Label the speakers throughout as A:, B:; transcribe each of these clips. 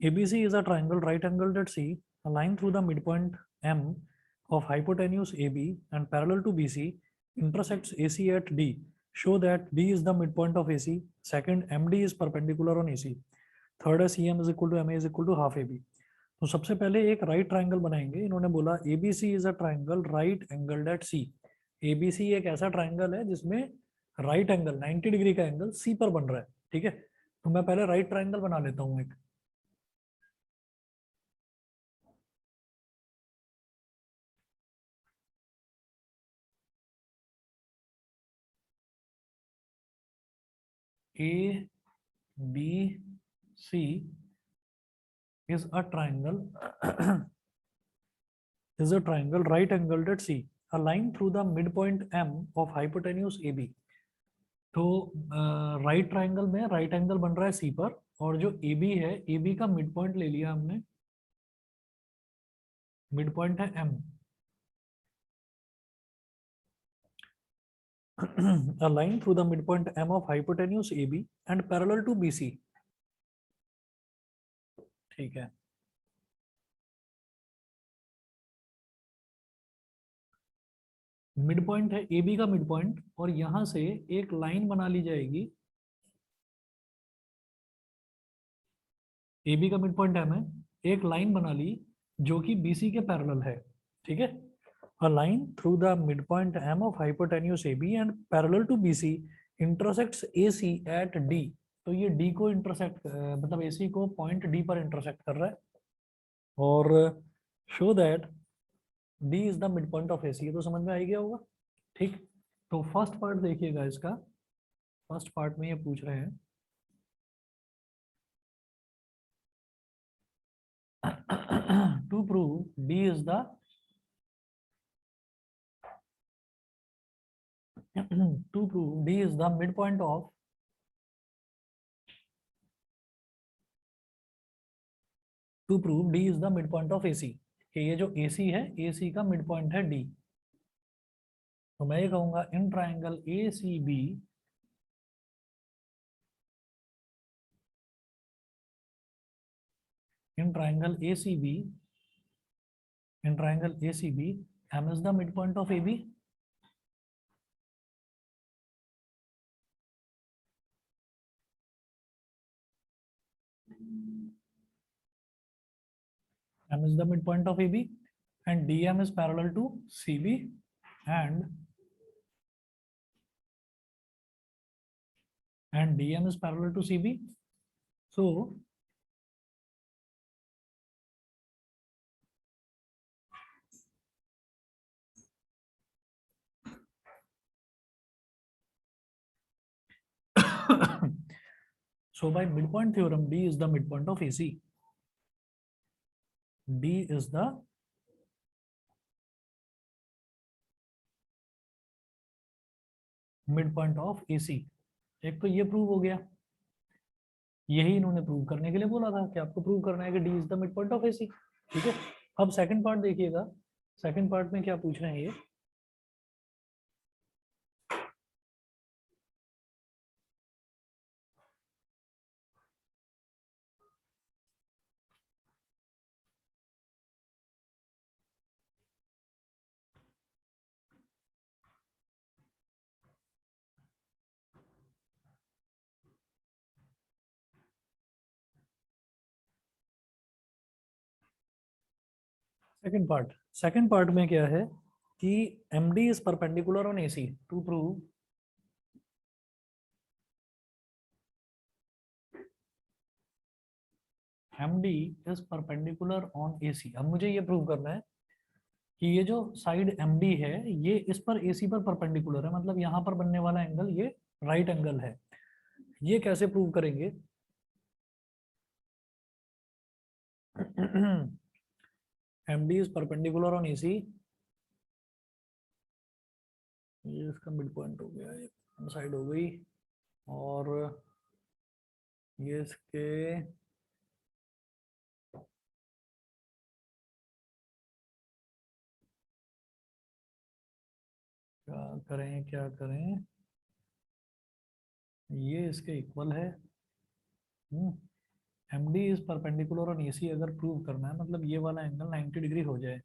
A: ABC is a triangle right angled at C. A line through the midpoint M of hypotenuse AB and parallel to BC intersects AC at D. Show that D is the midpoint of AC. Second, MD is perpendicular on AC. Third है CM is equal to MA is equal to half AB. तो सबसे पहले एक right triangle बनाएंगे. इन्होंने बोला ABC is a triangle right angled at C. ABC एक ऐसा ट्राइंगल है जिसमें राइट एंगल 90 डिग्री का एंगल C पर बन रहा है. ठीक है, तो मैं पहले राइट ट्राइंगल बना लेता हूँ एक. ABC is a triangle is a triangle right angled at C. A line through the midpoint M of hypotenuse AB. तो राइट ट्राइंगल में राइट एंगल बन रहा है सी पर, और जो ए बी है, ए बी का मिड पॉइंट ले लिया हमने, मिड पॉइंट है M. A line through the midpoint M of hypotenuse AB and parallel to BC. ठीक है, मिड पॉइंट है AB का मिड पॉइंट, और यहां से एक लाइन बना ली जाएगी. AB का मिड पॉइंट M है, एक लाइन बना ली जो कि BC के पैरेलल है. ठीक है, a line through the midpoint M of hypotenuse AB and parallel to BC intersects AC at D. तो ये D को इंटरसेक्ट, मतलब AC को पॉइंट D पर इंटरसेक्ट कर रहा है, और show that D is the mid point of AC. ये तो समझ में आ ही गया होगा. ठीक, तो फर्स्ट पार्ट देखिएगा इसका. फर्स्ट पार्ट में ये पूछ रहे हैं to prove D is the to prove D is the midpoint of to prove D is the midpoint of AC. कि ये जो AC है, AC का मिड पॉइंट है D. तो मैं ये कहूंगा in triangle ACB in triangle ACB M is the midpoint of AB. M is the midpoint of AB and DM is parallel to CB and DM is parallel to CB. So so by midpoint theorem, D is the midpoint of AC. D is the midpoint of AC. एक तो ये prove हो गया. यही इन्होंने prove करने के लिए बोला था कि आपको प्रूव करना है कि D is the mid point of AC. ठीक है, अब सेकंड पार्ट देखिएगा. सेकंड पार्ट में क्या पूछ रहे हैं ये, सेकंड पार्ट में क्या है कि MD is perpendicular on AC. To prove MD is perpendicular on AC. अब मुझे ये प्रूव करना है कि ये जो साइड MD है ये इस पर AC पर परपेंडिकुलर है, मतलब यहाँ पर बनने वाला एंगल ये राइट एंगल है. ये कैसे प्रूव करेंगे? MD is perpendicular on AC. ये इसका मिड पॉइंट हो गया, ये साइड हो गई, और ये इसके क्या करें, ये इसके इक्वल है. M D is perpendicular on A C अगर प्रूव करना है, मतलब ये वाला एंगल 90 डिग्री हो जाए,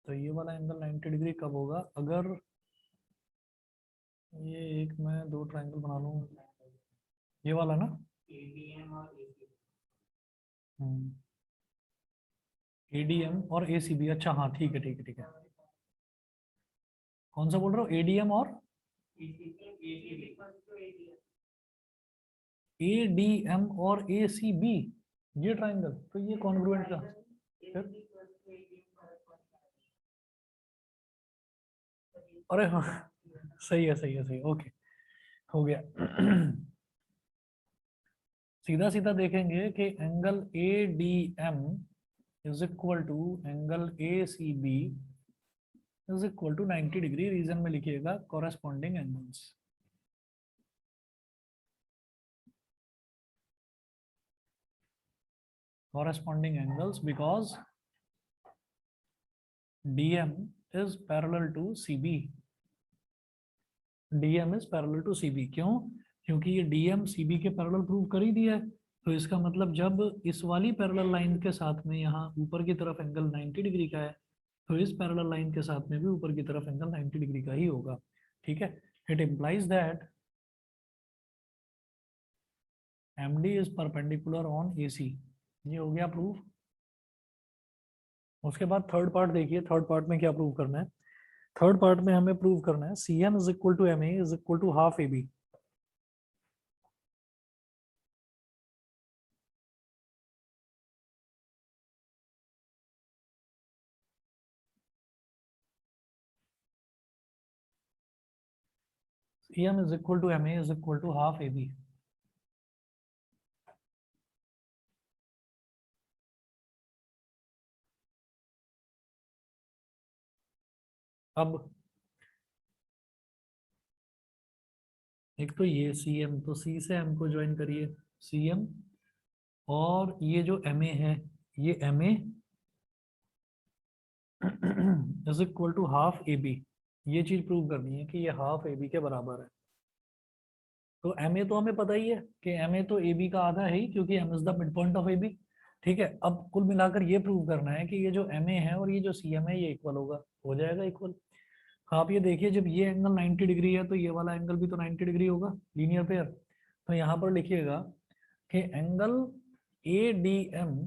A: तो ये वाला एंगल 90 डिग्री कब होगा? अगर ये एक मैं दो ट्रायंगल बना लूँ, ये वाला ना, एडीएम और एसीबी, अच्छा हाँ ठीक है ठीक है ठीक है। कौन सा बोल रहे हो? एडीएम और एडीएम और एसीबी, ये ट्रायंगल, तो ये कॉन्ग्रुएंट का फिर, अरे हाँ सही है सही है सही है, ओके हो गया। सीधा सीधा देखेंगे कि angle A D M is equal to angle A C B is equal to 90 degree. Reason में लिखिएगा corresponding angles. Corresponding angles because DM is parallel to CB. DM is parallel to CB, क्यों? क्योंकि ये DM CB के parallel prove कर ही दिया है। तो इसका मतलब जब इस वाली पैरेलल लाइन के साथ में यहाँ ऊपर की तरफ एंगल 90 डिग्री का है, तो इस पैरेलल लाइन के साथ में भी ऊपर की तरफ एंगल 90 डिग्री का ही होगा। ठीक है, it implies that MD is perpendicular on AC. ये हो गया प्रूफ। उसके बाद थर्ड पार्ट देखिए, थर्ड पार्ट में क्या प्रूव करना है। थर्ड पार्ट में हमें प्रूव करना है C M is equal to M A is equal to half A B. C M is equal to M A is equal to half A B. अब एक तो ये सी एम, तो सी से एम को ज्वाइन करिए, सी एम, और ये जो एम ए है, ये M A is equal to half A B. ये चीज प्रूव करनी है कि ये हाफ ए बी के बराबर है। तो एम ए तो हमें पता ही है कि एम ए तो ए बी का आधा है ही, क्योंकि M is the mid point of A B. ठीक है, अब कुल मिलाकर ये प्रूव करना है कि ये जो एम ए है और ये जो सी एम है ये इक्वल होगा, हो जाएगा इक्वल। आप ये देखिए, जब ये एंगल 90 डिग्री है तो ये वाला एंगल भी तो 90 डिग्री होगा, लीनियर पेयर। तो यहाँ पर लिखिएगा कि angle A D M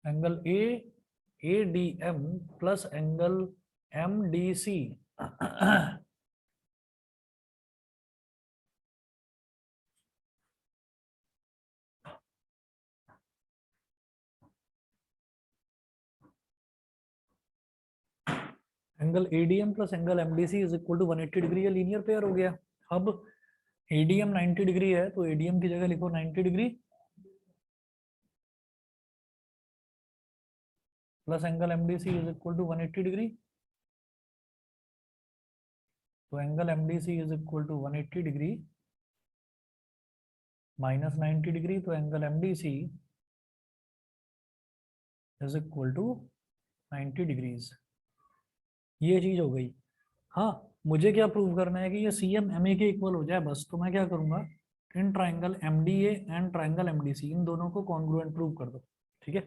A: angle A D M plus angle M D C angle ADM plus angle MDC is equal to 180 degree, ये लीनियर पेयर हो गया। अब एडीएम 90 डिग्री है तो एडीएम की जगह लिखो 90 degree plus angle MDC is equal to 180 degree. तो angle MDC is equal to 180 degree minus 90 degree, तो angle MDC is equal to 90 degrees. ये चीज हो गई। हाँ, मुझे क्या प्रूव करना है कि ये सी एम एम ए के इक्वल हो जाए बस। तो मैं क्या करूंगा, in triangle M D A and triangle M D C, इन दोनों को कॉन्ग्रुएंट प्रूव कर दो। ठीक है,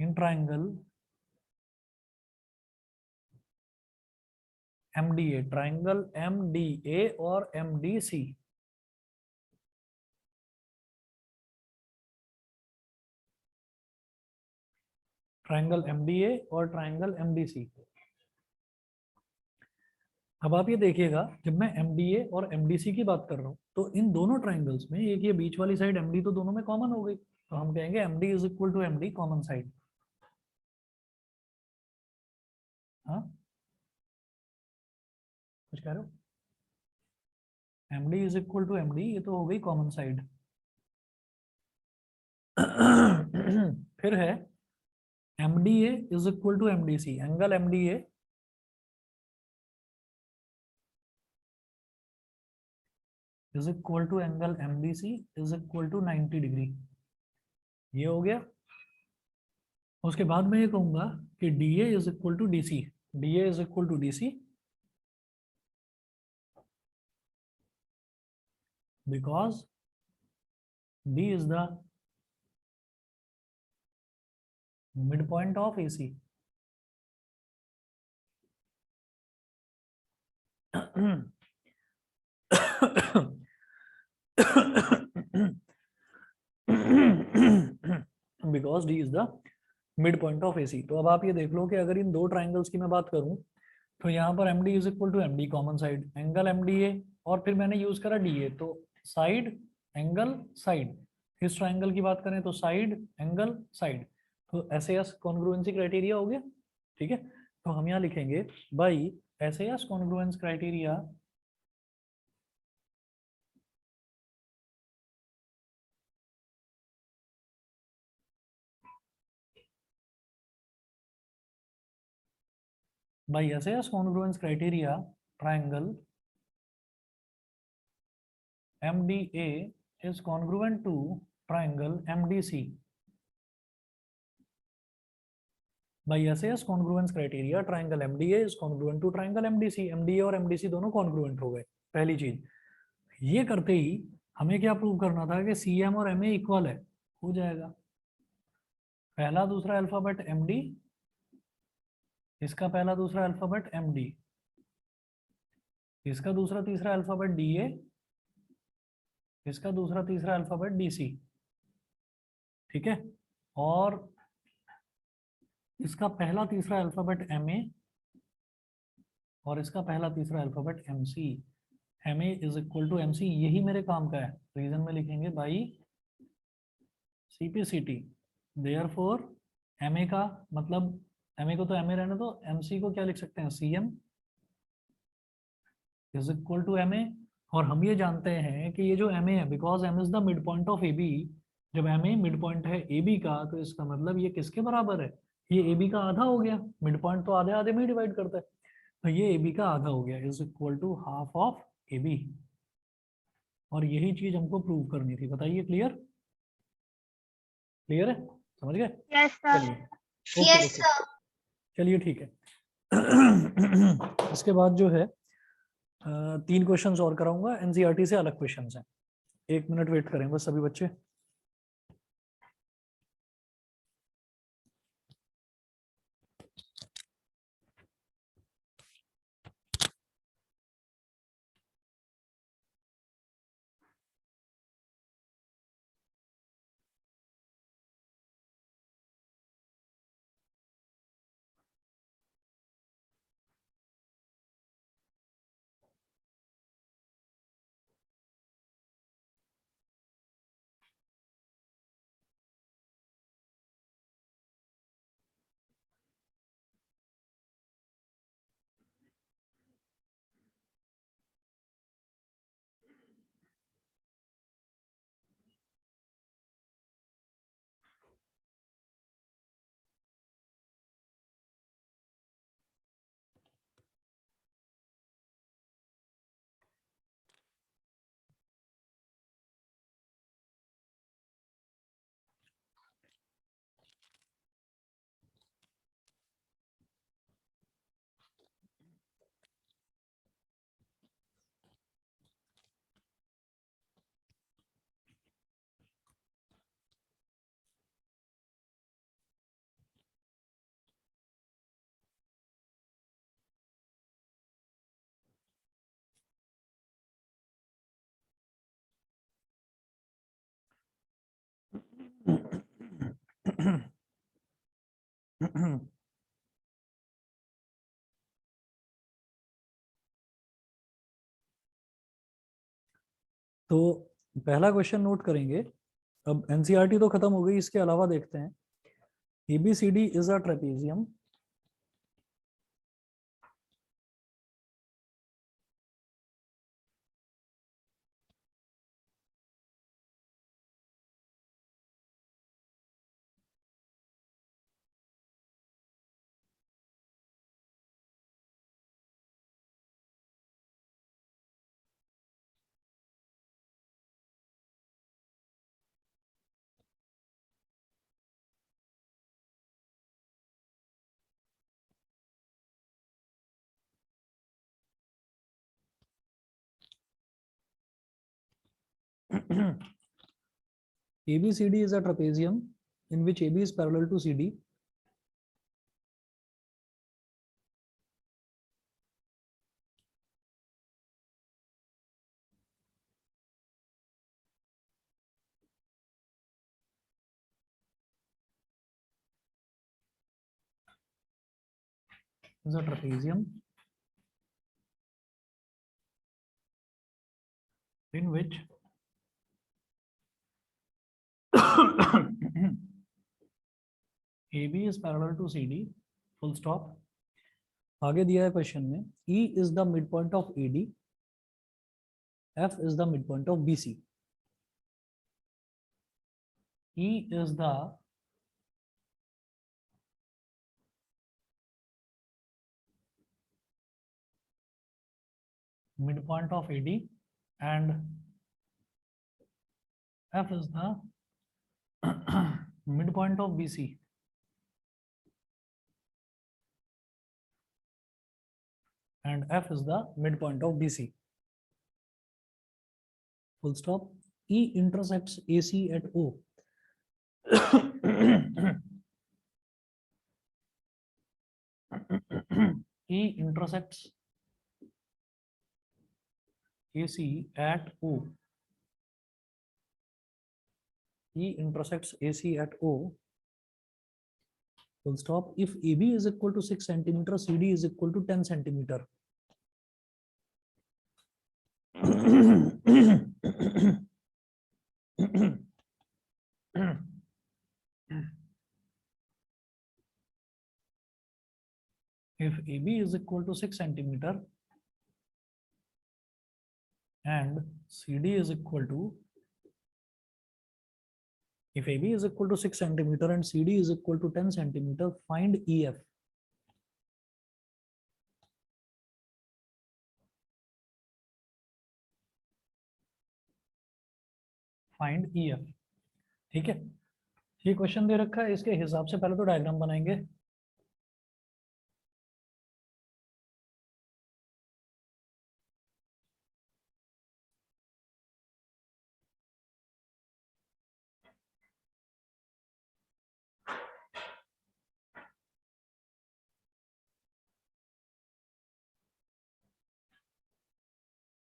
A: in triangle M D A, triangle M D A और M D C, triangle M D A और ट्राइंगल एम डी सी। अब आप ये देखिएगा, जब मैं एम डी ए और एम डी सी की बात कर रहा हूँ तो इन दोनों ट्राइंगल्स में एक ये बीच वाली साइड एम डी तो दोनों में कॉमन हो गई, तो हम कहेंगे M D is equal to M D common side. हाँ, कुछ कह रहे हो? M D is equal to M D, ये तो हो गई कॉमन साइड। फिर है M D A is equal to M D C, angle M D A is equal to angle M D C is equal to 90 degree. ये हो गया। उसके बाद मैं ये कहूंगा कि D A is equal to D C, D A is equal to D C because D is the midpoint of AC. Because D is the mid point of AC. तो अब आप ये देख लो कि अगर इन दो ट्राइंगल्स की मैं बात करूं तो यहाँ पर M D is equal to M D common side, angle M D A, और फिर मैंने यूज करा डी ए, तो साइड एंगल साइड। इस ट्राइंगल की बात करें तो साइड एंगल साइड, तो एस एस कॉन्ग्रुएंसी क्राइटेरिया हो गया। ठीक है, तो हम यहाँ लिखेंगे by S S congruence criteria by SAS congruence criteria triangle MDA is congruent to triangle MDC. By SAS congruence criteria triangle MDA is congruent to triangle MDC. MDA और MDC दोनों congruent हो गए। पहली चीज ये करते ही हमें क्या प्रूव करना था कि CM और MA इक्वल है, हो जाएगा। पहला दूसरा अल्फाबेट MD, इसका पहला दूसरा अल्फाबेट MD, इसका दूसरा तीसरा अल्फाबेट DA, इसका दूसरा तीसरा अल्फाबेट DC। ठीक है, और इसका पहला तीसरा अल्फाबेट MA और इसका पहला तीसरा alphabet MC। MA is equal to MC, यही मेरे काम का है। रीजन में लिखेंगे बाई CPCT। देयरफॉर MA का मतलब MA को तो MA रहने दो, MC को क्या लिख सकते हैं CM is equal to MA। और हम ये जानते हैं कि ये जो MA है, because M is the mid point of AB, जब MA मिड पॉइंट है AB का तो इसका मतलब ये किसके बराबर है, ये AB का आधा हो गया। मिड पॉइंट तो आधे आधे में ही डिवाइड करता है, तो ये AB का आधा हो गया, is equal to half of AB। और यही चीज हमको प्रूव करनी थी। बताइए, क्लियर? क्लियर है, समझ गए?
B: Yes sir.
A: चलिए ओके
B: यस
A: ओके,
B: सर।
A: चलिए ठीक है। इसके बाद जो है 3 क्वेश्चंस और कराऊंगा, एनसीईआरटी से अलग क्वेश्चंस हैं। 1 मिनट वेट करें बस सभी बच्चे। तो पहला क्वेश्चन नोट करेंगे। अब एनसीईआरटी तो खत्म हो गई, इसके अलावा देखते हैं। ABCD is a trapezium ABCD is a trapezium in which AB is parallel to CD. Is a trapezium in which AB is parallel to CD. Full stop. आगे दिया है क्वेश्चन में E is the midpoint of AD, F is the midpoint of BC. E is the midpoint of AD and F is the midpoint of BC. And F is the midpoint of BC. Full stop. E intersects AC at O. E intersects AC at O. E intersects AC at O. Full stop. If AB is equal to 6 centimeter, CD is equal to 10 centimeter. If AB is equal to 6 centimeter and CD is equal to, if AB is equal to 6 centimeter and CD is equal to 10 centimeter, find EF. Find EF. ठीक है, ये question दे रखा है, इसके हिसाब से पहले तो डायग्राम बनाएंगे.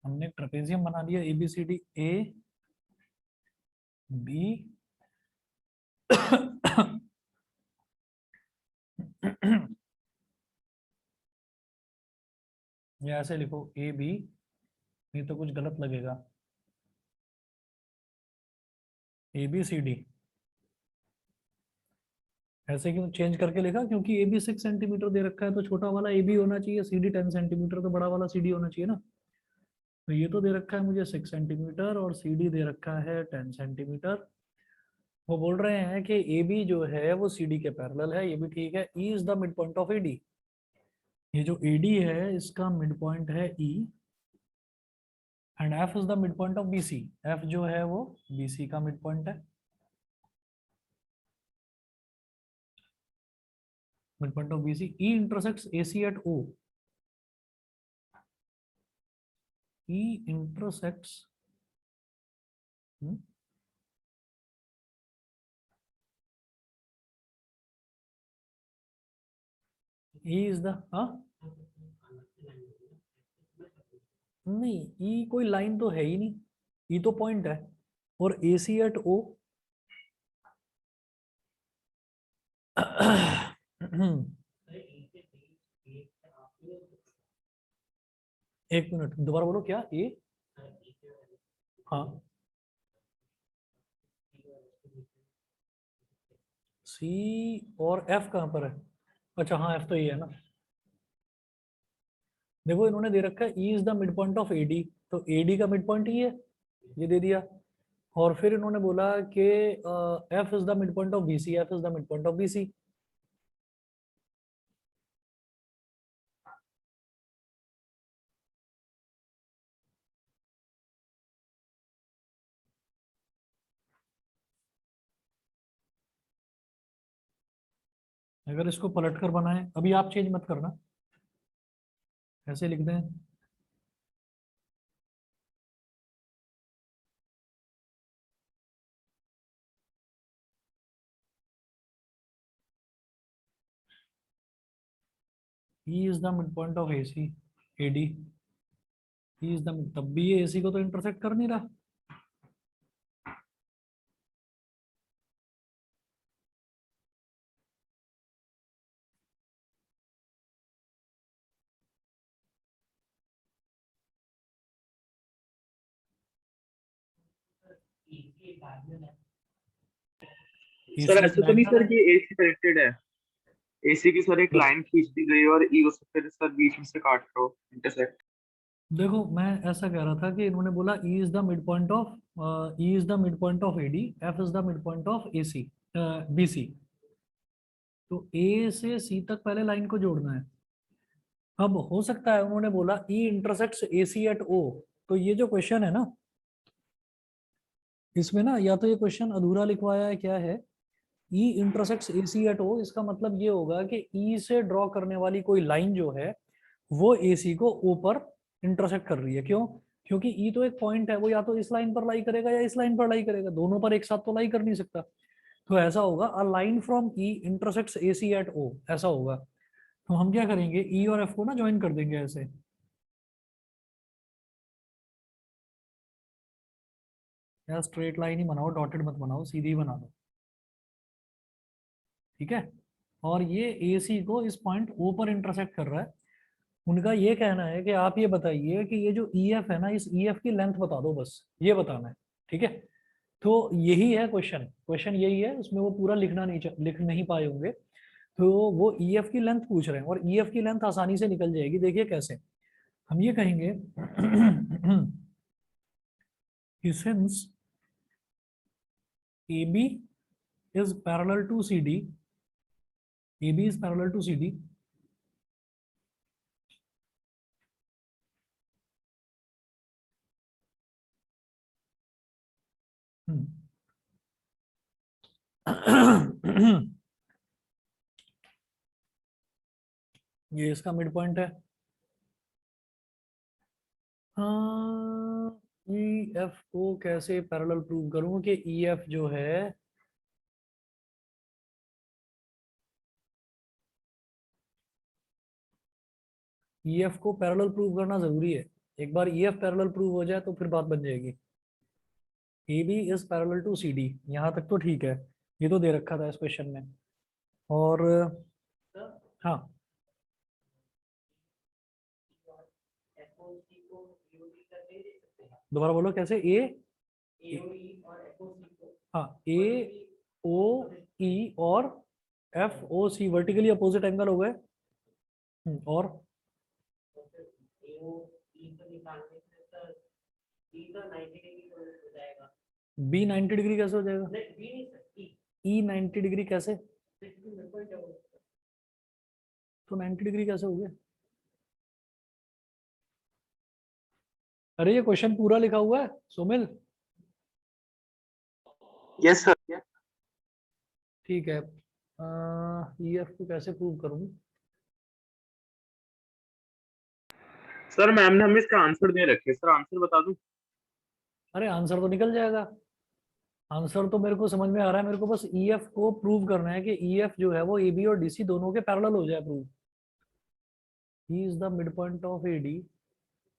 A: हमने ट्रेपेजियम बना लिया ABCD A B या ऐसे लिखो AB, नहीं तो कुछ गलत लगेगा. ABCD ऐसे क्यों चेंज करके लिखा? क्योंकि AB 6 सेंटीमीटर दे रखा है तो छोटा वाला AB होना चाहिए, CD 10 सेंटीमीटर तो बड़ा वाला CD होना चाहिए ना. तो ये तो दे रखा है मुझे 6 सेंटीमीटर और CD दे रखा है 10 सेंटीमीटर. वो बोल रहे हैं कि AB जो है वो CD के पैरेलल है, ये भी ठीक है. E is the mid point of AD. ये जो AD है इसका मिड पॉइंट है E and F is the mid point of BC. F जो है वो BC का मिड पॉइंट है. Mid point of BC. E intersects AC at O. E intersects E is the नहीं, E कोई लाइन तो है ही नहीं, E तो पॉइंट है. और AC at O एक मिनट दोबारा बोलो क्या? ए हाँ C और F कहाँ पर है? अच्छा हाँ F तो ये है ना. देखो इन्होंने दे रखा है E is the mid point of AD, तो AD का मिड पॉइंट ही है, ये दे दिया. और फिर इन्होंने बोला कि F is the mid point of BC. F is the mid point of BC. अगर इसको पलट कर बनाए, अभी आप चेंज मत करना, ऐसे लिख दें ई is the mid point of AC AD, E is the, तब भी ये AC को तो इंटरसेक्ट कर नहीं रहा।
B: सर
A: AC
B: ऐसा तो नहीं
A: डायगोनल
B: सर
A: है।
B: कि एसी कनेक्टेड है, एसी की सर एक
A: देखो
B: लाइन खींच दी गई और ई उसे फिर सर बीच में से काट रहा हो इंटरसेक्ट।
A: देखो मैं ऐसा कह रहा था कि इन्होंने बोला ई is the mid point of, E is the mid point of AD, F is the mid point of AC BC। तो A से C तक पहले लाइन को जोड़ना है। अब हो सकता है उन्होंने बोला E intersects AC at O, तो ये जो क्वेश्चन है ना, इसमें ना या तो ये क्वेश्चन अधूरा लिखवाया है, क्या है, E intersects AC at O, इसका मतलब ये होगा कि E से ड्रॉ करने वाली कोई लाइन जो है वो AC को O पर इंटरसेक्ट कर रही है। क्यों? क्योंकि E तो एक पॉइंट है, वो या तो इस लाइन पर लाई करेगा या इस लाइन पर लाई करेगा, दोनों पर एक साथ तो लाई कर नहीं सकता। तो ऐसा होगा, a line from E intersects AC at O, ऐसा होगा। तो हम क्या करेंगे, E और F को ना ज्वाइन कर देंगे ऐसे। या स्ट्रेट लाइन ही बनाओ, डॉटेड मत बनाओ, सीधी बना दो, ठीक है। और ये AC को इस पॉइंट O पर इंटरसेक्ट कर रहा है। उनका ये कहना है कि आप ये बताइए कि ये जो EF है ना, इस EF की लेंथ बता दो, बस ये बताना है, ठीक है। तो यही है क्वेश्चन, क्वेश्चन यही है, उसमें वो पूरा लिख नहीं पाए होंगे। तो वो EF की लेंथ पूछ रहे हैं, और EF की लेंथ आसानी से निकल जाएगी। देखिए कैसे, हम ये कहेंगे कि since AB is parallel to CD, AB is parallel to CD, ये इसका मिड पॉइंट है। EF को कैसे पैरेलल प्रूव करूं कि EF जो है, EF को पैरेलल प्रूव करना जरूरी है। एक बार EF पैरेलल प्रूव हो जाए तो फिर बात बन जाएगी। AB is parallel to CD, यहाँ तक तो ठीक है, ये तो दे रखा था इस क्वेश्चन में। और हाँ, दोबारा बोलो कैसे, ए, हाँ, AOE और FOC वर्टिकली अपोजिट एंगल हो गए। और B 90 डिग्री कैसे हो जाएगा, E 90 डिग्री कैसे, तो 90 डिग्री कैसे हो गया? अरे ये क्वेश्चन पूरा लिखा हुआ है सोमिल।
B: Yes sir.
A: ठीक है, EF को कैसे प्रूव करूं?
B: सर मैम ने हमें इसका आंसर दे रखे, सर आंसर बता दूं?
A: अरे आंसर तो निकल जाएगा, आंसर तो मेरे को समझ में आ रहा है, मेरे को बस EF को प्रूव करना है कि EF जो है वो AB और DC दोनों के पैरेलल हो जाए prove. E is the mid point of AD,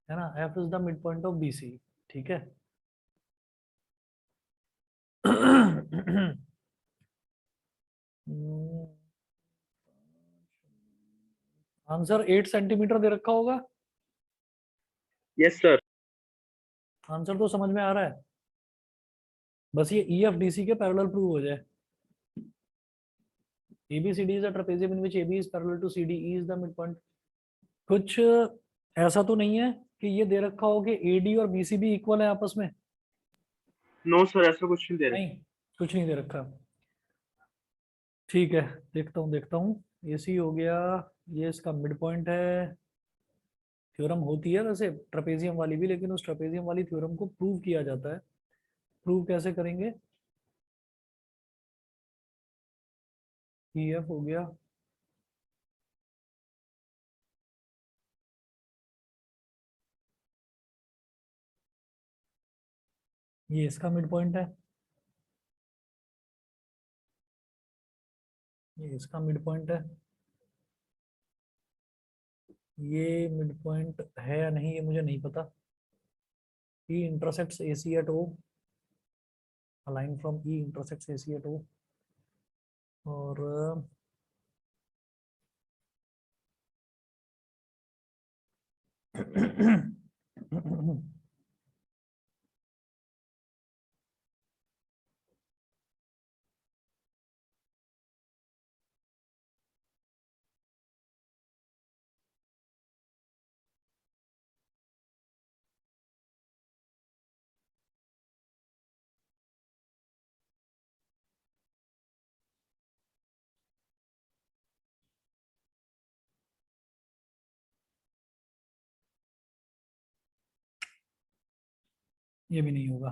A: है ना, F is the mid point of BC, ठीक है। आंसर 8 सेंटीमीटर दे रखा होगा।
B: Yes sir.
A: आंसर तो समझ में आ रहा है, बस ये EF DC के पैरेलल प्रूव हो जाए। ABCD is a trapezium in which AB is parallel to CD, E is the midpoint। कुछ ऐसा तो नहीं है कि ये दे रखा हो कि AD और BC भी इक्वल है आपस में?
B: नो सर, ऐसा कुछ नहीं दे रहे।
A: नहीं, कुछ नहीं दे रखा। ठीक है, देखता हूँ AC हो गया, ये इसका मिड पॉइंट है। थ्योरम होती है वैसे ट्रेपेजियम वाली भी, लेकिन उस ट्रेपेजियम वाली थ्योरम को प्रूव किया जाता है। प्रूव कैसे करेंगे, EF हो गया, ये इसका मिड पॉइंट है, ये इसका मिड पॉइंट है, ये मिड पॉइंट है या नहीं ये मुझे नहीं पता। E intersects AC at O, a line from E intersects AC at O, और ये भी नहीं होगा।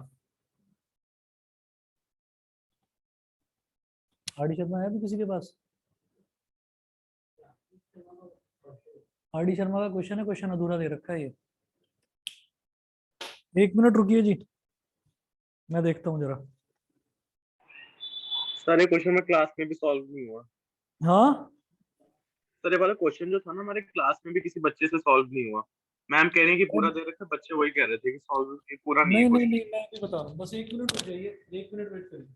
A: आर डी शर्मा है भी किसी के पास? आर डी शर्मा का क्वेश्चन है, क्वेश्चन अधूरा दे रखा है ये। 1 मिनट रुकिए जी, मैं देखता हूँ जरा।
B: सर ये क्वेश्चन में क्लास में भी सॉल्व नहीं हुआ।
A: हाँ
B: सर ये वाला क्वेश्चन जो था ना हमारे क्लास में भी किसी बच्चे से सॉल्व नहीं हुआ। मैम कह रही है कि पूरा दे रखा है, बच्चे वही कह रहे थे कि सॉल्व पूरा नहीं है
A: नहीं नहीं
B: क्वेश्चन।
A: नहीं, मैं अभी बता रहा हूँ, बस 1 मिनट रुक जाइए, 1 मिनट वेट करिए।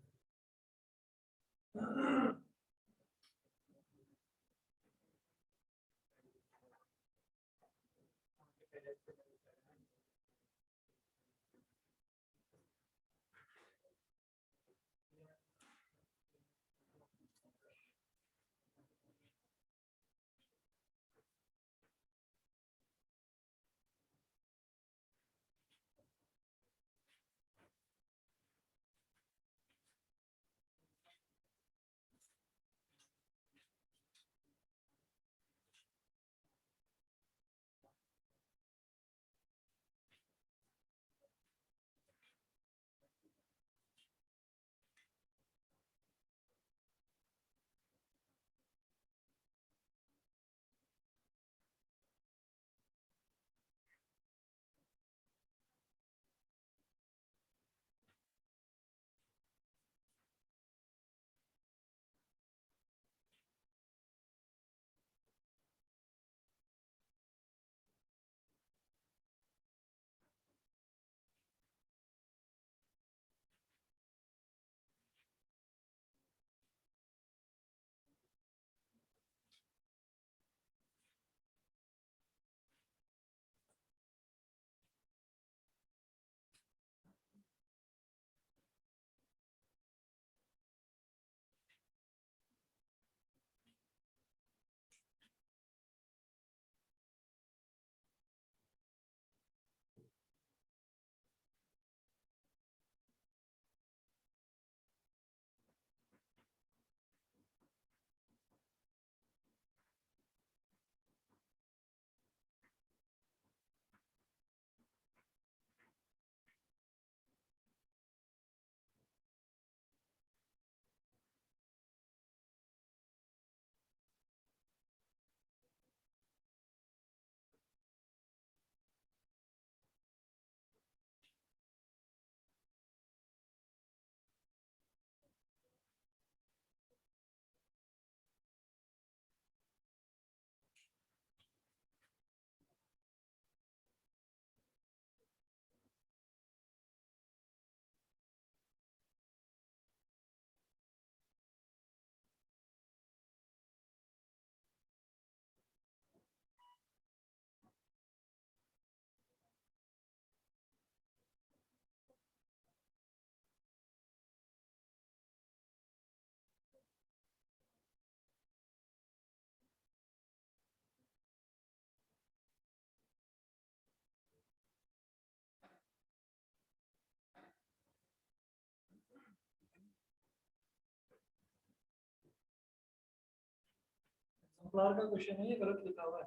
A: एग्जाम्पलर का क्वेश्चन है, ये गलत लिखा हुआ है।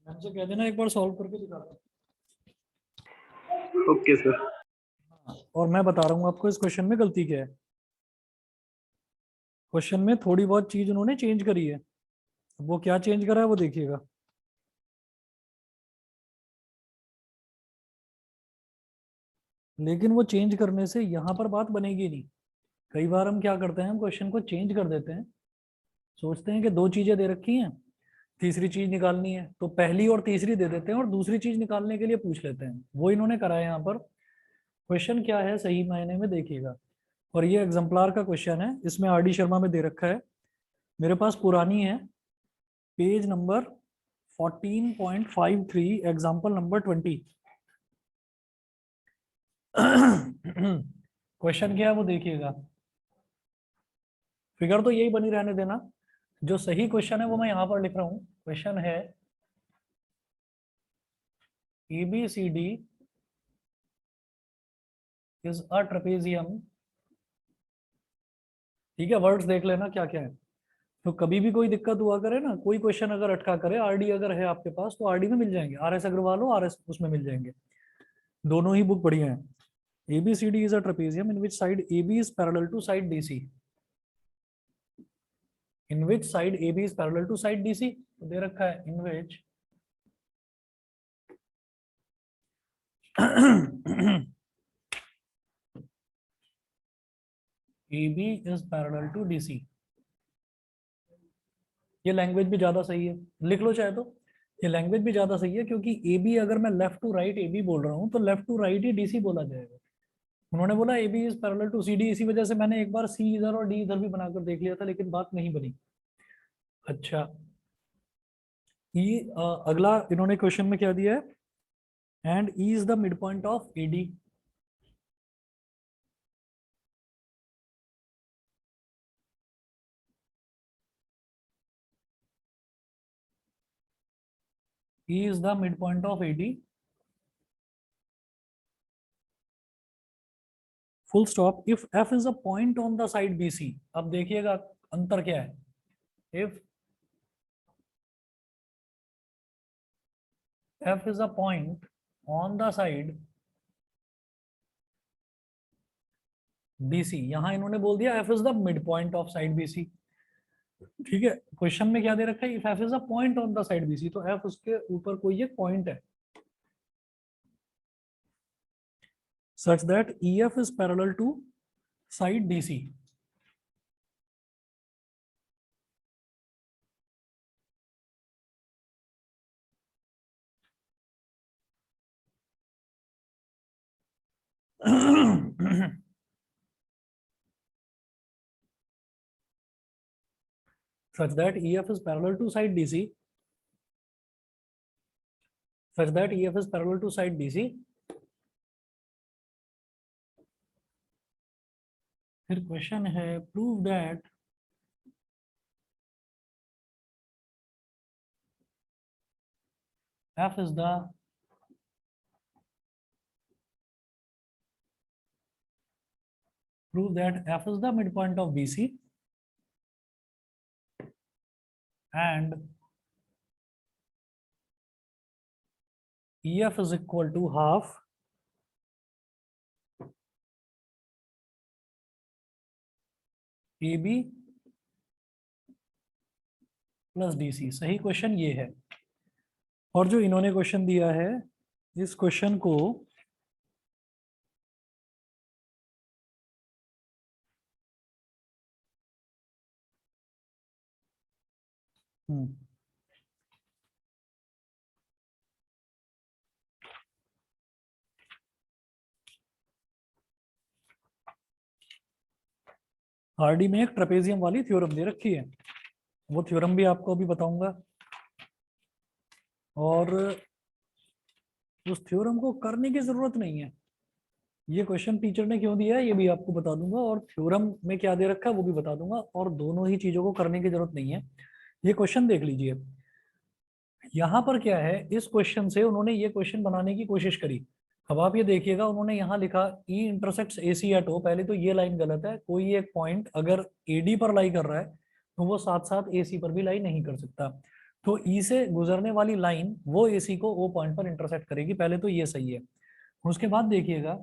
A: हमसे कह देना एक बार सॉल्व करके दिखा दो।
B: Okay sir.
A: और मैं बता रहा हूँ आपको इस क्वेश्चन में गलती क्या है। क्वेश्चन में थोड़ी बहुत चीज उन्होंने चेंज करी है, वो क्या चेंज करा है वो देखिएगा। लेकिन वो चेंज करने से यहाँ पर बात बनेगी नहीं। कई बार हम क्या करते हैं, हम क्वेश्चन को चेंज कर देते हैं, सोचते हैं कि दो चीजें दे रखी हैं, तीसरी चीज निकालनी है, तो पहली और तीसरी दे देते हैं और दूसरी चीज निकालने के लिए पूछ लेते हैं। वो इन्होंने करा है यहाँ पर। क्वेश्चन क्या है सही मायने में देखिएगा, और ये एग्जाम्पलार का क्वेश्चन है, इसमें आर डी शर्मा में दे रखा है। मेरे पास पुरानी है, page number 14.53, example number 20। Question क्या है वो देखिएगा, फिगर तो यही बनी रहने देना। जो सही क्वेश्चन है वो मैं यहां पर लिख रहा हूं। क्वेश्चन है ABCD इज अ ट्रेपेजियम। ठीक है, वर्ड्स देख लेना क्या क्या है। तो कभी भी कोई दिक्कत हुआ करे ना, कोई क्वेश्चन अगर अटका करे, आरडी अगर है आपके पास तो आरडी में मिल जाएंगे, RS अग्रवाल हो RS उसमें मिल जाएंगे, दोनों ही बुक बढ़िया है। ABCD is a trapezium in which side AB is parallel to side DC. In which side AB is parallel to side DC? तो दे रखा है in which AB is parallel to DC। ये language भी ज्यादा सही है, लिख लो चाहे तो। ये लैंग्वेज भी ज्यादा सही है क्योंकि AB अगर मैं लेफ्ट टू राइट AB बोल रहा हूँ तो लेफ्ट टू राइट ही DC बोला जाएगा। उन्होंने बोला AB is parallel to CD, इसी वजह से मैंने एक बार C इधर और D इधर भी बनाकर देख लिया था, लेकिन बात नहीं बनी। अच्छा, ये अगला इन्होंने क्वेश्चन में क्या दिया है, and E is the mid point of AD। E is the midpoint of AD, full stop, if F is a point on the side BC। अब देखिएगा अंतर क्या है, if F is a point on the side BC, यहां इन्होंने बोल दिया F is the midpoint of side BC। ठीक है, क्वेश्चन में क्या दे रखा है, if F is a point on the side BC, तो F उसके ऊपर कोई एक पॉइंट है, such that EF is parallel to side DC। such that EF is parallel to side DC, such that EF is parallel to side DC। फिर question है prove that F is the prove that F is the midpoint of BC and EF is equal to half AB plus DC। सही question ये है। और जो इन्होंने question दिया है, इस क्वेश्चन को आरडी में एक ट्रेपेजियम वाली थ्योरम दे रखी है, वो थ्योरम भी आपको अभी बताऊंगा, और उस थ्योरम को करने की जरूरत नहीं है। ये क्वेश्चन टीचर ने क्यों दिया है ये भी आपको बता दूंगा, और थ्योरम में क्या दे रखा है वो भी बता दूंगा, और दोनों ही चीजों को करने की जरूरत नहीं है। ये क्वेश्चन देख लीजिए, यहाँ पर क्या है, इस क्वेश्चन से उन्होंने ये क्वेश्चन बनाने की कोशिश करी। अब आप ये देखिएगा, उन्होंने यहाँ लिखा E intersects AC at O। पहले तो ये लाइन गलत है, कोई एक पॉइंट अगर AD पर लाई कर रहा है तो वो साथ साथ AC पर भी लाई नहीं कर सकता। तो E से गुजरने वाली लाइन वो AC को O पॉइंट पर इंटरसेक्ट करेगी, पहले तो ये सही है। उसके बाद देखिएगा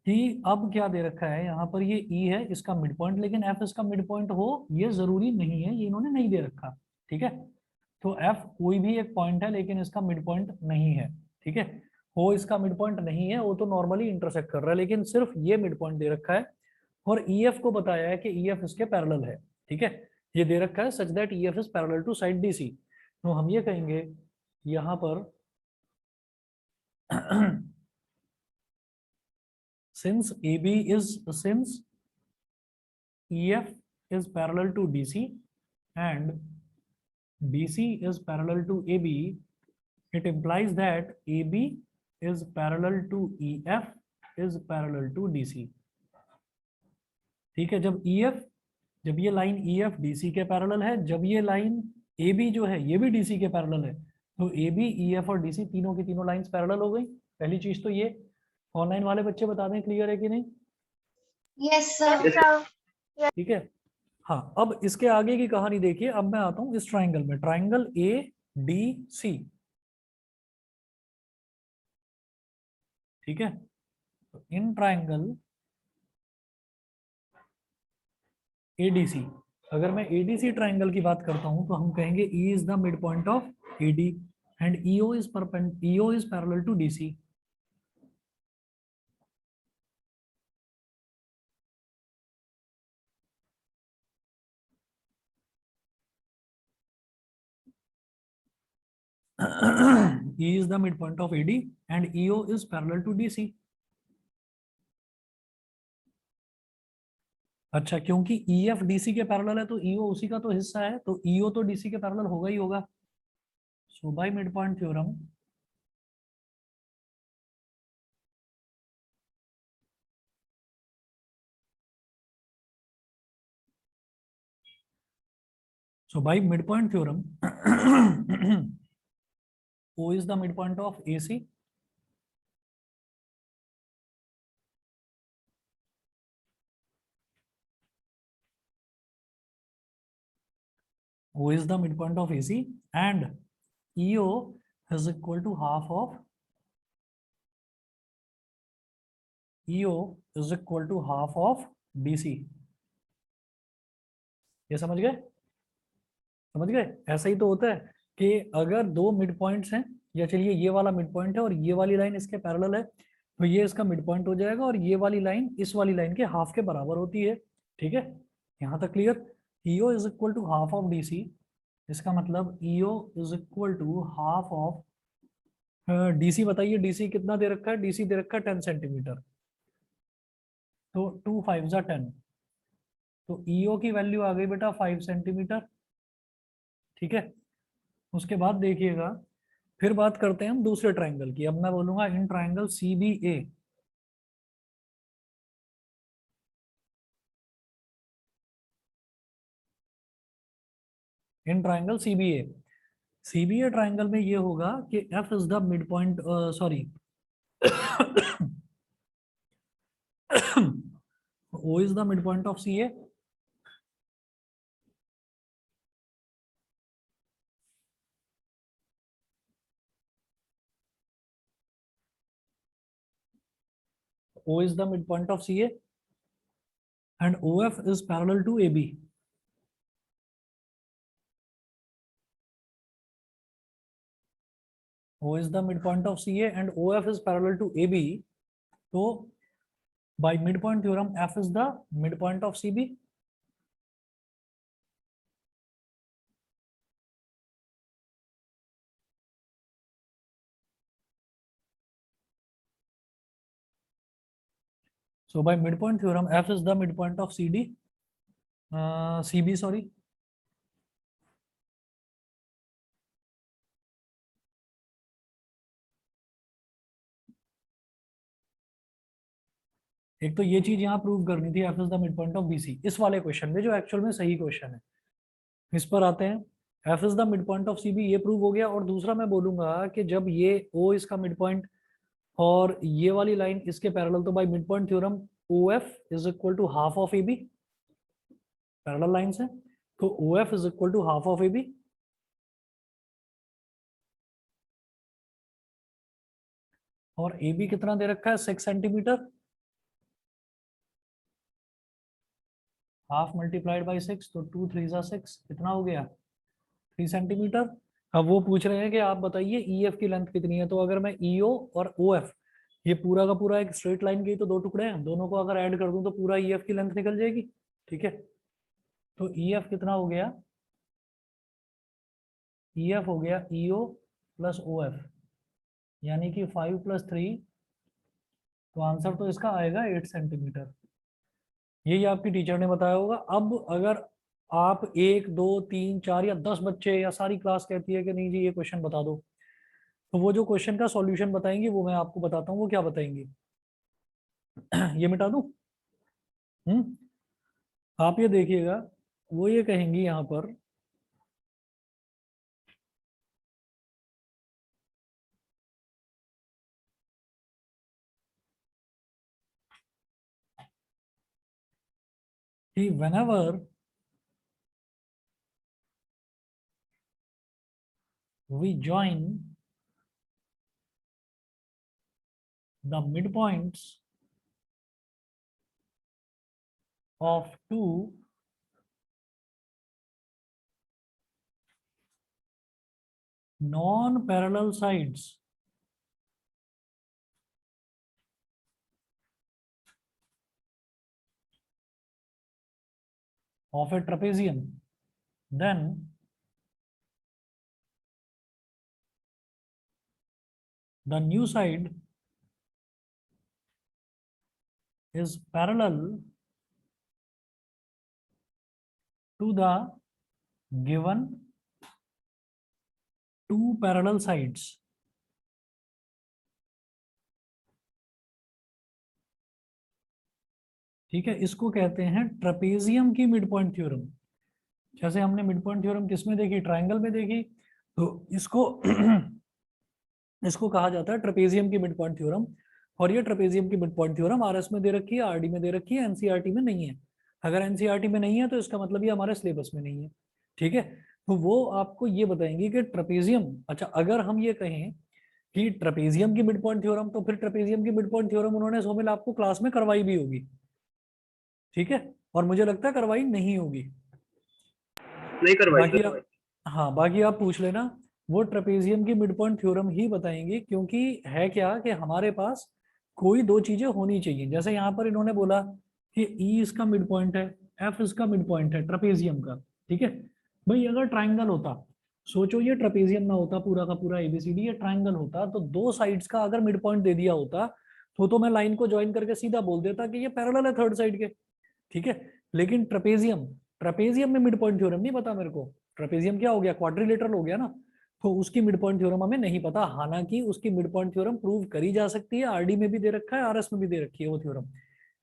A: कि अब क्या दे रखा है, यहाँ पर ये E है इसका मिड पॉइंट, लेकिन F इसका मिड पॉइंट हो ये जरूरी नहीं है, ये इन्होंने नहीं दे रखा। ठीक है, तो F कोई भी एक पॉइंट है लेकिन इसका मिड पॉइंट नहीं है। ठीक है, ओ इसका मिड पॉइंट नहीं है, वो तो नॉर्मली इंटरसेक्ट कर रहा है, लेकिन सिर्फ ये मिड पॉइंट दे रखा है और EF को बताया है कि EF इसके पैरेलल है। ठीक है, ये दे रखा है such that EF is parallel to side DC। तो हम ये कहेंगे यहां पर since EF is parallel to DC and DC is parallel to AB, it implies that AB is parallel to EF is parallel to DC। ठीक है, जब ये लाइन EF DC के पैरेलल है, जब ये लाइन AB जो है ये भी DC के पैरेलल है, तो AB, EF और DC तीनों की तीनों लाइंस पैरेलल हो गई। पहली चीज तो ये, ऑनलाइन वाले बच्चे बता दें क्लियर है कि नहीं।
C: Yes sir.
A: ठीक है, हाँ अब इसके आगे की कहानी देखिए। अब मैं आता हूं इस ट्राइंगल में, ट्राइंगल ADC। ठीक है, तो इन ट्राइंगल ADC, अगर मैं ADC ट्राइंगल की बात करता हूं तो हम कहेंगे E is the mid point of AD and EO is parallel to DC। E is the midpoint of AD and EO is parallel to DC। अच्छा, क्योंकि EF DC के पैरेलल है तो EO उसी का तो हिस्सा है, तो EO तो DC के पैरेलल होगा ही होगा। So by mid point theorem midpoint theorem O is the midpoint of AC O is the midpoint of AC and EO is equal to half of DC। ये समझ गए? समझ गए? ऐसा ही तो होता है कि अगर दो मिड पॉइंट्स हैं, या चलिए ये वाला मिड पॉइंट है और ये वाली लाइन इसके पैरेलल है, तो ये इसका मिड पॉइंट हो जाएगा और ये वाली लाइन इस वाली लाइन के हाफ के बराबर होती है। ठीक है, यहाँ तक clear? EO is equal to half of DC, इसका मतलब EO is equal to half of DC। बताइए DC कितना दे रखा है? DC दे रखा है 10 सेंटीमीटर, तो 2 5 जा 10, तो EO की वैल्यू आ गई बेटा 5 सेंटीमीटर। ठीक है, उसके बाद देखिएगा, फिर बात करते हैं हम दूसरे ट्रायंगल की। अब मैं बोलूंगा in triangle CBA, in triangle CBA triangle में ये होगा कि F is the mid point, sorry O is the midpoint of CA O is the midpoint of CA and OF is parallel to AB। O is the midpoint of CA and OF is parallel to AB, so by midpoint theorem F is the midpoint of CB। So by midpoint theorem F is the midpoint of CB, sorry। एक तो ये चीज यहाँ prove करनी थी, F is the midpoint of BC, इस वाले question में जो एक्चुअल में सही क्वेश्चन है। इस पर आते हैं, F is the midpoint of CB, ये प्रूव हो गया। और दूसरा मैं बोलूंगा कि जब ये O इसका मिडपॉइंट और ये वाली लाइन इसके पैरेलल, तो by midpoint theorem OF is equal to half of AB, parallel lines है, तो OF is equal to half of AB। और AB कितना दे रखा है? 6 सेंटीमीटर, हाफ मल्टीप्लाइड बाई 6, तो 2 3 जा 6, कितना हो गया? 3 सेंटीमीटर। अब वो पूछ रहे हैं कि आप बताइए EF की लेंथ कितनी है। तो अगर मैं EO और OF, ये पूरा का पूरा एक स्ट्रेट लाइन के ही तो दो टुकड़े हैं, दोनों को अगर ऐड कर दूं तो पूरा EF की लेंथ निकल जाएगी। ठीक है, तो EF कितना हो गया, EF हो गया EO प्लस OF, यानी कि 5 + 3, तो आंसर तो इसका आएगा 8 सेंटीमीटर। यही आपकी टीचर ने बताया होगा। अब अगर आप 1 2 3 4 या 10 बच्चे या सारी क्लास कहती है कि नहीं जी ये क्वेश्चन बता दो, तो वो जो क्वेश्चन का सॉल्यूशन बताएंगे वो मैं आपको बताता हूँ वो क्या बताएंगे। ये मिटा दूं? आप ये देखिएगा, वो ये कहेंगी यहाँ पर कि whenever we join the midpoints of two non-parallel sides of a trapezium, then the new side is parallel to the given two parallel sides. ठीक है, इसको कहते हैं ट्रेपेजियम की मिड पॉइंट थ्योरम। जैसे हमने मिड पॉइंट थ्योरम किसमें देखी, ट्रायंगल में देखी, तो इसको इसको कहा जाता है ट्रेपेजियम की मिड पॉइंट थ्योरम। और ये ट्रेपेजियम की मिड पॉइंट थ्योरम आरएस में दे रखी है, आरडी में दे रखी है, एनसीईआरटी में नहीं है। अगर एनसीईआरटी में नहीं है तो इसका मतलब ये हमारे सिलेबस में नहीं है। ठीक है, तो वो आपको ये बताएंगे कि ट्रेपेजियम, अच्छा अगर हम ये कहें कि ट्रेपेजियम की मिड पॉइंट थ्योरम, तो फिर ट्रेपेजियम की मिड पॉइंट थ्योरम उन्होंने सोमिल आपको क्लास में करवाई भी होगी। ठीक है, और मुझे लगता है करवाई नहीं होगी,
B: नहीं करवाई
A: बाकी
B: सर।
A: आप, हाँ बाकी आप पूछ लेना। वो ट्रेपेजियम की मिड पॉइंट थ्योरम ही बताएंगे, क्योंकि है क्या कि हमारे पास कोई दो चीजें होनी चाहिए। जैसे यहाँ पर इन्होंने बोला कि ई इसका मिड पॉइंट है, एफ इसका मिड पॉइंट है ट्रेपेजियम का। ठीक है भाई, अगर ट्राइंगल होता, सोचो ये ट्रेपेजियम ना होता पूरा का पूरा एबीसीडी, ये ट्राइंगल होता, तो दो साइड्स का अगर मिड पॉइंट दे दिया होता तो मैं लाइन को ज्वाइन करके सीधा बोल देता कि ये पैरेलल है थर्ड साइड के। ठीक है, लेकिन ट्रेपेजियम, ट्रेपेजियम में मिड पॉइंट थ्योरम नहीं पता मेरे को। ट्रेपेजियम क्या हो गया, क्वाड्रिलेटरल हो गया ना, तो उसकी मिड पॉइंट थ्योरम हमें नहीं पता। हालांकि उसकी मिड पॉइंट थ्योरम प्रूव करी जा सकती है, आरडी में भी दे रखा है, आरएस में भी दे रखी है वो थ्योरम,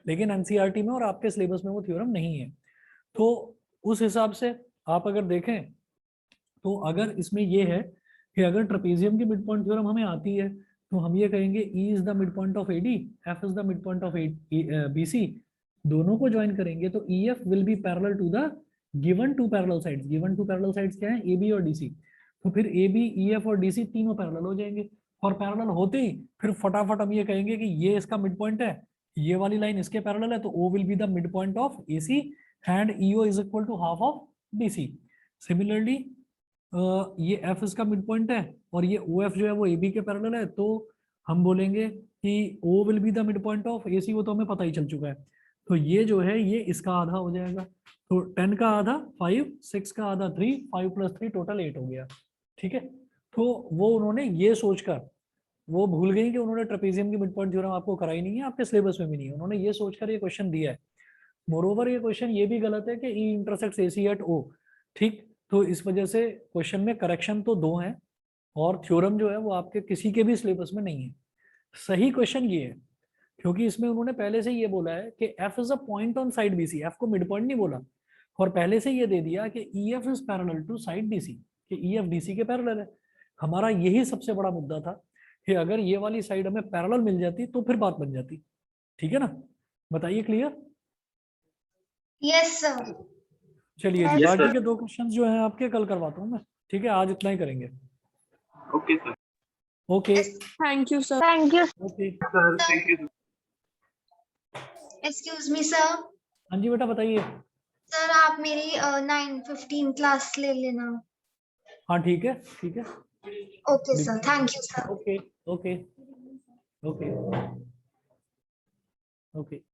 A: लेकिन एनसीईआरटी में और आपके सिलेबस में वो थ्योरम नहीं है। तो उस हिसाब से आप अगर देखें तो अगर इसमें ये है कि अगर ट्रेपेजियम की मिड पॉइंट थ्योरम हमें आती है तो हम ये कहेंगे E is the mid point of AD, F is the mid point of BC, दोनों को ज्वाइन करेंगे तो E F will be parallel to the given two parallel sides. Given two parallel sides क्या है, ए बी और DC. तो फिर A B E F और डीसी तीनों पैरेलल हो जाएंगे, और पैरेलल होते ही फिर फटाफट हम ये कहेंगे कि ये इसका मिड पॉइंट है, ये वाली लाइन इसके पैरेलल है, तो O will be the mid point of AC and EO is equal to half of DC. Similarly ये एफ इसका मिड पॉइंट है और ये ओ एफ जो है वो ए बी के पैरेलल है, तो हम बोलेंगे कि O will be the mid point of A C, वो तो हमें पता ही चल चुका है। तो ये जो है ये इसका आधा हो जाएगा, तो 10 का आधा 5, 6 का आधा 3, 5 + 3 टोटल 8 हो गया। ठीक है, तो वो उन्होंने ये सोचकर, वो भूल गई कि उन्होंने ट्रेपेजियम की मिड पॉइंट थ्योरम आपको कराई नहीं है, आपके सिलेबस में भी नहीं है, उन्होंने ये सोचकर ये क्वेश्चन दिया है। मोरोवर ये क्वेश्चन ये भी गलत है कि ई इंटरसेक्ट्स एसी एट ओ। ठीक, तो इस वजह से क्वेश्चन में करेक्शन तो दो हैं, और थ्योरम जो है वो आपके किसी के भी सिलेबस में नहीं है। सही क्वेश्चन ये है, क्योंकि इसमें उन्होंने पहले से ये बोला है कि F is a point on side BC, F को मिड पॉइंट नहीं बोला, और पहले से ये दे दिया कि E F is parallel to side DC, कि ई एफ डीसी के पैरेलल है। हमारा यही सबसे बड़ा मुद्दा था कि अगर ये वाली साइड हमें पैरेलल मिल जाती तो फिर बात बन जाती। ठीक है ना, बताइए क्लियर?
C: Yes, sir.
A: चलिए जी,
B: यस
A: बाकी
B: सर।
A: के दो क्वेश्चन जो हैं आपके कल करवाता हूँ मैं। ठीक है, आज इतना ही करेंगे।
B: Okay sir.
A: Okay
C: Yes.
D: Thank you, sir.
C: Thank you,
A: okay.
B: Sir thank you.
C: excuse me, sir.
A: हाँ जी बेटा बताइए।
C: सर आप मेरी 9:15 क्लास ले लेना।
A: हाँ ठीक है, ठीक है।
C: Okay, sir. Thank you, sir.
A: Okay okay okay okay.